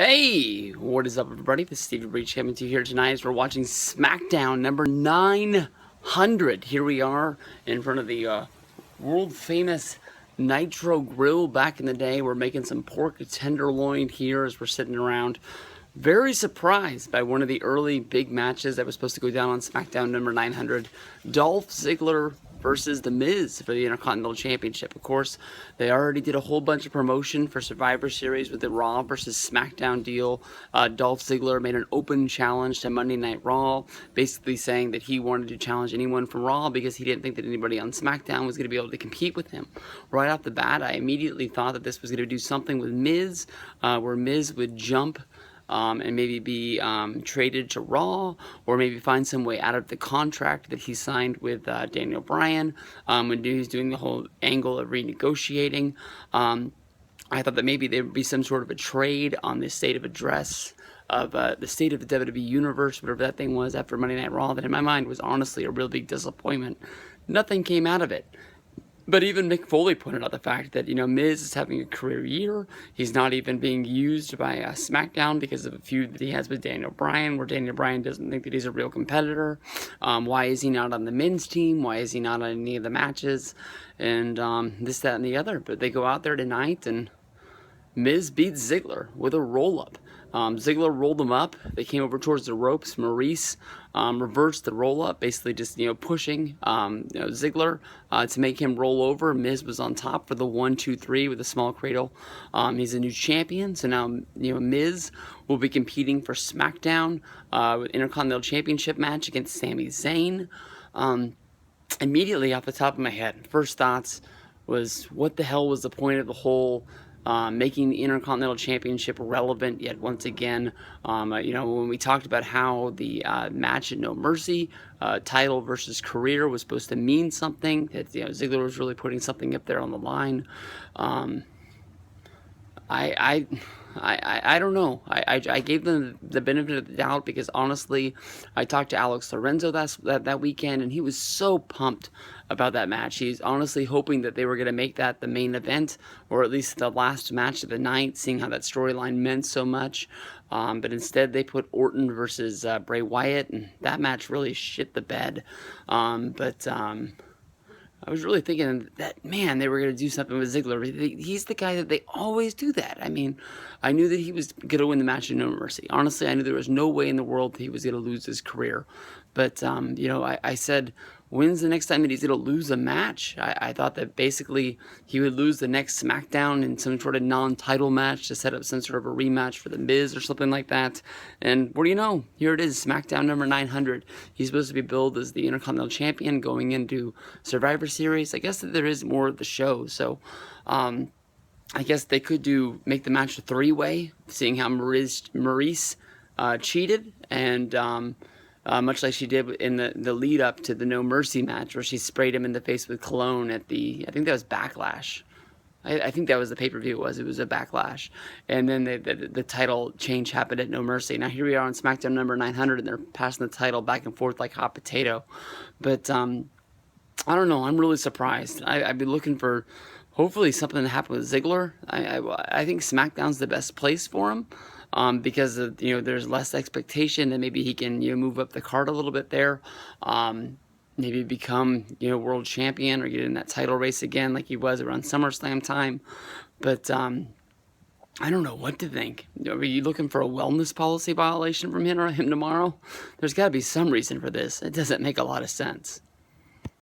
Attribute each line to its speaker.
Speaker 1: Hey, what is up, everybody? This is Stevie Breach coming to you here tonight as we're watching SmackDown number 900. Here we are in front of the world famous Nitro Grill. Back in the day, we're making some pork tenderloin here as we're sitting around. Very surprised by one of the early big matches that was supposed to go down on SmackDown number 900. Dolph Ziggler versus The Miz for the Intercontinental Championship. Of course, they already did a whole bunch of promotion for Survivor Series with the Raw versus SmackDown deal. Dolph Ziggler made an open challenge to Monday Night Raw, basically saying that he wanted to challenge anyone from Raw because he didn't think that anybody on SmackDown was going to be able to compete with him. Right off the bat, I immediately thought that this was going to do something with Miz, where Miz would jump and maybe be traded to Raw, or maybe find some way out of the contract that he signed with Daniel Bryan when he was doing the whole angle of renegotiating. I thought that maybe there would be some sort of a trade on the state of address of the state of the WWE Universe, whatever that thing was after Monday Night Raw, that in my mind was honestly a real big disappointment. Nothing came out of it. But even Mick Foley pointed out the fact that, Miz is having a career year. He's not even being used by SmackDown because of a feud that he has with Daniel Bryan, where Daniel Bryan doesn't think that he's a real competitor. Why is he not on the men's team? Why is he not on any of the matches? And this, that, and the other. But they go out there tonight, and Miz beats Ziggler with a roll-up. Ziggler rolled him up. They came over towards the ropes. Maurice reversed the roll-up, basically just, pushing Ziggler to make him roll over. Miz was on top for the 1-2-3 with a small cradle. He's a new champion, so now, Miz will be competing for SmackDown with Intercontinental Championship match against Sami Zayn. Immediately off the top of my head, first thoughts was, what the hell was the point of the whole making the Intercontinental Championship relevant yet once again? When we talked about how the match at No Mercy, title versus career, was supposed to mean something, that Ziggler was really putting something up there on the line. I don't know. I gave them the benefit of the doubt because honestly, I talked to Alex Lorenzo that weekend, and he was so pumped about that match. He's honestly hoping that they were going to make that the main event, or at least the last match of the night, seeing how that storyline meant so much. But instead, they put Orton versus Bray Wyatt, and that match really shit the bed. I was really thinking that, man, they were going to do something with Ziggler. He's the guy that they always do that. I mean, I knew that he was going to win the match at No Mercy. Honestly, I knew there was no way in the world that he was going to lose his career. But, I said, when's the next time that he's going to lose a match? I thought that basically he would lose the next SmackDown in some sort of non-title match to set up some sort of a rematch for The Miz or something like that. And what do you know? Here it is, SmackDown number 900. He's supposed to be billed as the Intercontinental Champion going into Survivor Series. I guess that there is more of the show, so I guess they could make the match a three-way, seeing how Maurice cheated, and much like she did in the lead up to the No Mercy match, where she sprayed him in the face with cologne at I think that was Backlash. I think that was the pay-per-view. It was a Backlash. And then the title change happened at No Mercy. Now here we are on SmackDown number 900, and they're passing the title back and forth like hot potato. But I don't know. I'm really surprised. I've been looking for hopefully something to happen with Ziggler. I think SmackDown's the best place for him. Because there's less expectation, and maybe he can move up the card a little bit there, maybe become world champion or get in that title race again like he was around SummerSlam time. But I don't know what to think. Are you looking for a wellness policy violation from him tomorrow? There's got to be some reason for this. It doesn't make a lot of sense.